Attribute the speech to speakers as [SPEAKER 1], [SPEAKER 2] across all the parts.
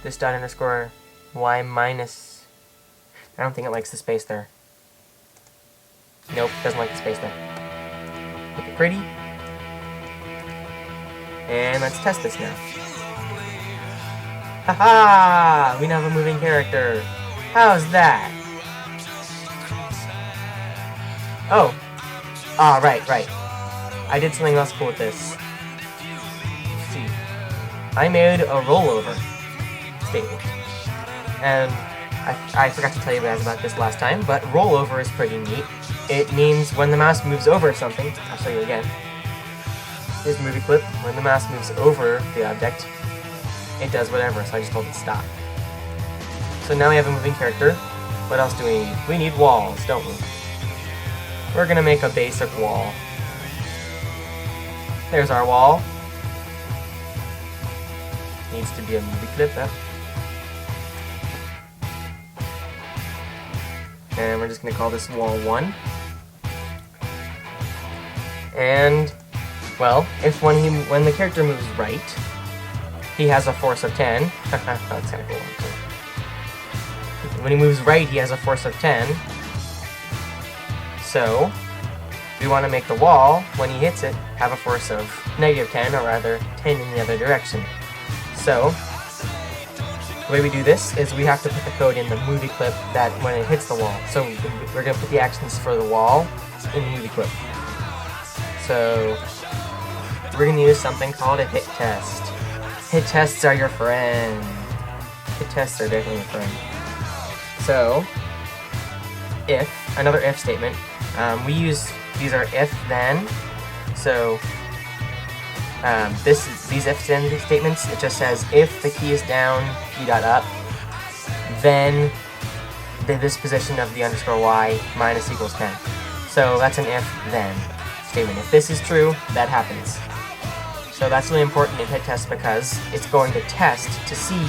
[SPEAKER 1] this dot underscore y minus... I don't think it likes the space there. Nope, doesn't like the space there. Make it pretty. And let's test this now. Haha! We now have a moving character. How's that? Oh. Ah, right. I did something else cool with this. Let's see. I made a rollover statement. And I forgot to tell you guys about this last time, but rollover is pretty neat. It means when the mouse moves over something, I'll show you again. Here's the movie clip. When the mouse moves over the object, it does whatever, so I just told it stop. So now we have a moving character. What else do we need? We need walls, don't we? We're gonna make a basic wall. There's our wall. Needs to be a movie clip, huh? And we're just gonna call this wall 1. And, well, if when the character moves right, he has a force of 10. That's kind of cool. When he moves right, he has a force of 10. So, we want to make the wall, when he hits it, have a force of negative 10, or rather, 10 in the other direction. So, the way we do this is we have to put the code in the movie clip that when it hits the wall. So, we're going to put the actions for the wall in the movie clip. So, we're going to use something called a hit test. Hit tests are your friend. Hit tests are definitely your friend. So, another if statement. These are if then. So, these if then statements, it just says if the key is down, key dot up, then the disposition of the underscore y minus equals 10. So that's an if then statement. If this is true, that happens. So that's really important in hit test because it's going to test to see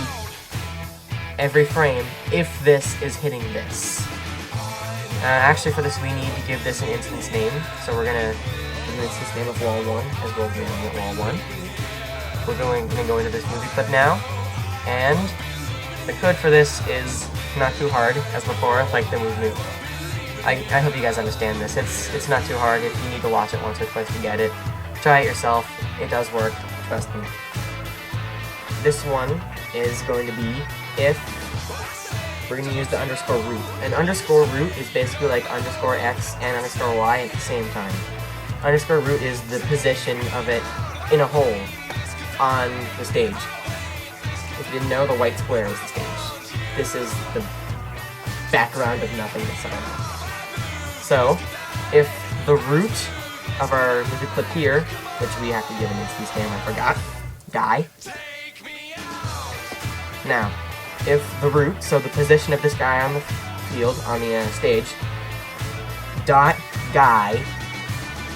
[SPEAKER 1] every frame if this is hitting this. Actually, for this we need to give this an instance name, so we're going to give an instance name of wall 1 as well as wall 1. We're going to go into this movie clip now, and the code for this is not too hard as before, like the move. I hope you guys understand this. It's not too hard. If you need to watch it once or twice to get it, try it yourself. It does work, trust me. This one is going to be if we're going to use the underscore root. An underscore root is basically like underscore x and underscore y at the same time. Underscore root is the position of it in a hole on the stage. If you didn't know, the white square is the stage. This is the background of nothingness of it. So, if the root of our movie clip here, which we have to give an instance name, I forgot, guy. Now, if the root, so the position of this guy on the field, on the stage, dot guy,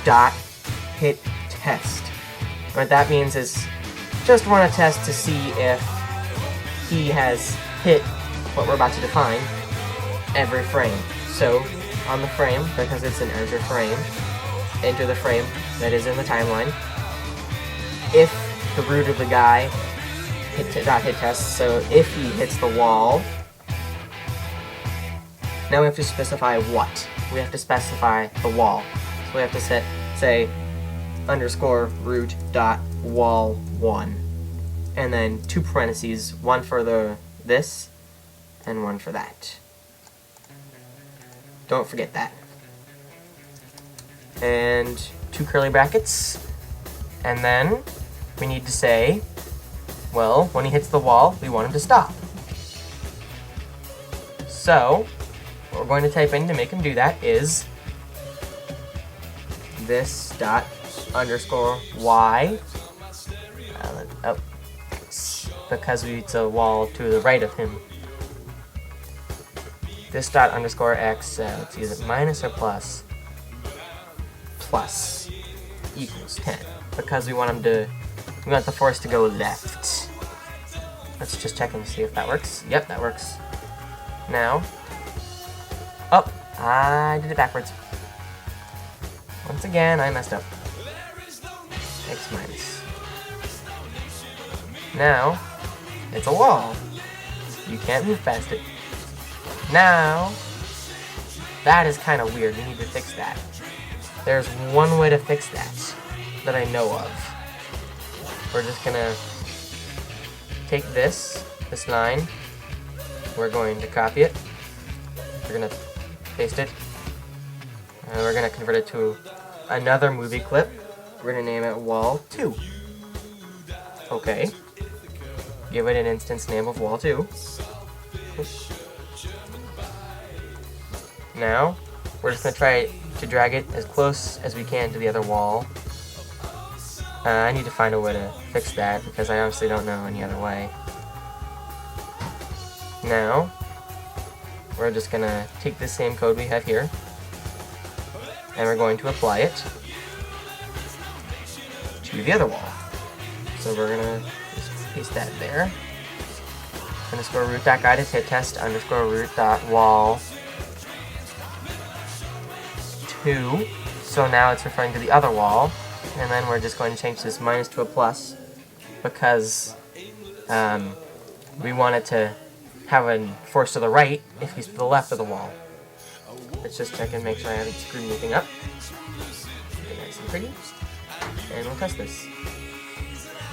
[SPEAKER 1] dot hit test. What that means is just run a test to see if he has hit what we're about to define every frame. So, on the frame, because it's an enter frame, enter the frame that is in the timeline. If the root of the guy dot hit test, so if he hits the wall, now we have to specify what. We have to specify the wall. So we have to say underscore root dot wall 1, and then 2 parentheses, one for this and one for that. Don't forget that. And 2 curly brackets, and then we need to say, well, when he hits the wall, we want him to stop. So, what we're going to type in to make him do that is this dot underscore y, because it's a wall to the right of him. This dot underscore x, let's use it minus or plus. Plus equals 10, because we want the force to go left. Let's just check and see if that works. Yep, that works. Now, I did it backwards. Once again, I messed up. X minus. Now, it's a wall. You can't move past it. Now, that is kind of weird. We need to fix that. There's one way to fix that I know of. We're just gonna take this line. We're going to copy it. We're gonna paste it. And we're gonna convert it to another movie clip. We're gonna name it wall 2. Okay. Give it an instance name of wall 2. Now, we're just gonna try to drag it as close as we can to the other wall. I need to find a way to fix that because I honestly don't know any other way. Now, we're just gonna take the same code we have here, and we're going to apply it to the other wall. So we're gonna just paste that there. Underscore root.guide is hit test underscore root.wall 2. So now it's referring to the other wall, and then we're just going to change this minus to a plus because we want it to have a force to the right if he's to the left of the wall. Let's just check and make sure I haven't screwed anything up. Make it nice and pretty. And we'll test this.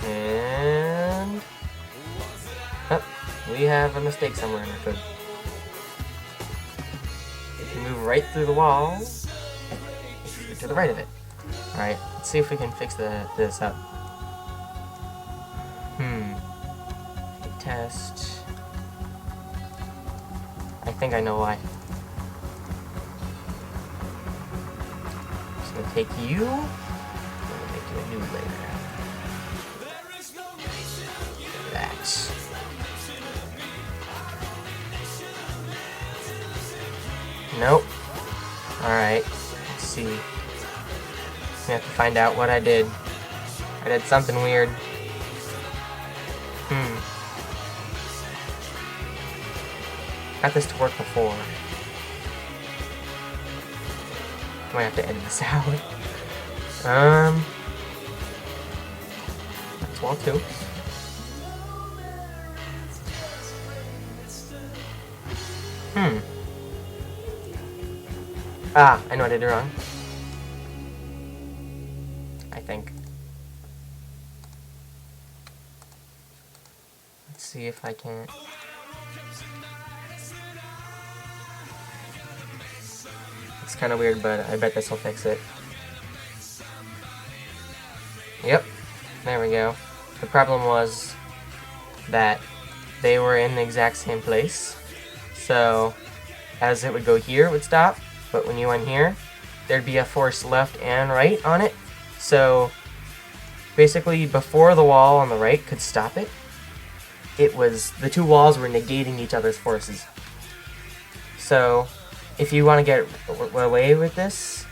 [SPEAKER 1] And oh, we have a mistake somewhere in our code. If you move right through the wall, you're to the right of it. Alright, let's see if we can fix this up. Test. I think I know why. Just gonna take you. I'm gonna make you a new layer. That. Nope. Alright. Let's see. We have to find out what I did. I did something weird. Got this to work before. I might have to edit this out. That's wall 2. Ah, I know what I did wrong. I think. Let's see if I can. It's kind of weird, but I bet this will fix it. Yep, there we go. The problem was that they were in the exact same place. So, as it would go here, it would stop. But when you went here, there'd be a force left and right on it. So, basically, before the wall on the right could stop it, the two walls were negating each other's forces. So, if you want to get away with this,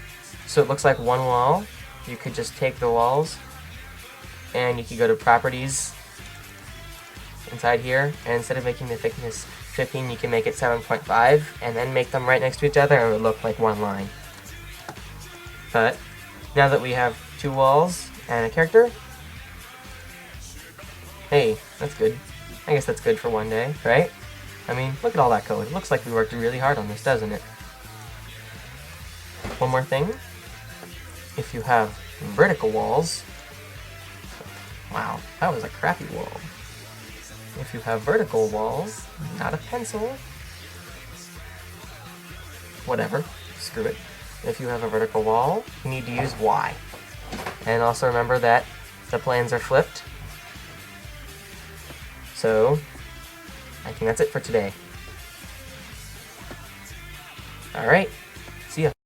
[SPEAKER 1] so it looks like one wall, you could just take the walls, and you could go to properties inside here, and instead of making the thickness 15, you can make it 7.5, and then make them right next to each other, and it would look like one line. But, now that we have two walls and a character, hey, that's good. I guess that's good for one day, right? I mean, look at all that code. It looks like we worked really hard on this, doesn't it? One more thing. If you have vertical walls... Wow, that was a crappy wall. If you have vertical walls, not a pencil... Whatever. Screw it. If you have a vertical wall, you need to use Y. And also remember that the planes are flipped. So, I think that's it for today. Alright, see ya.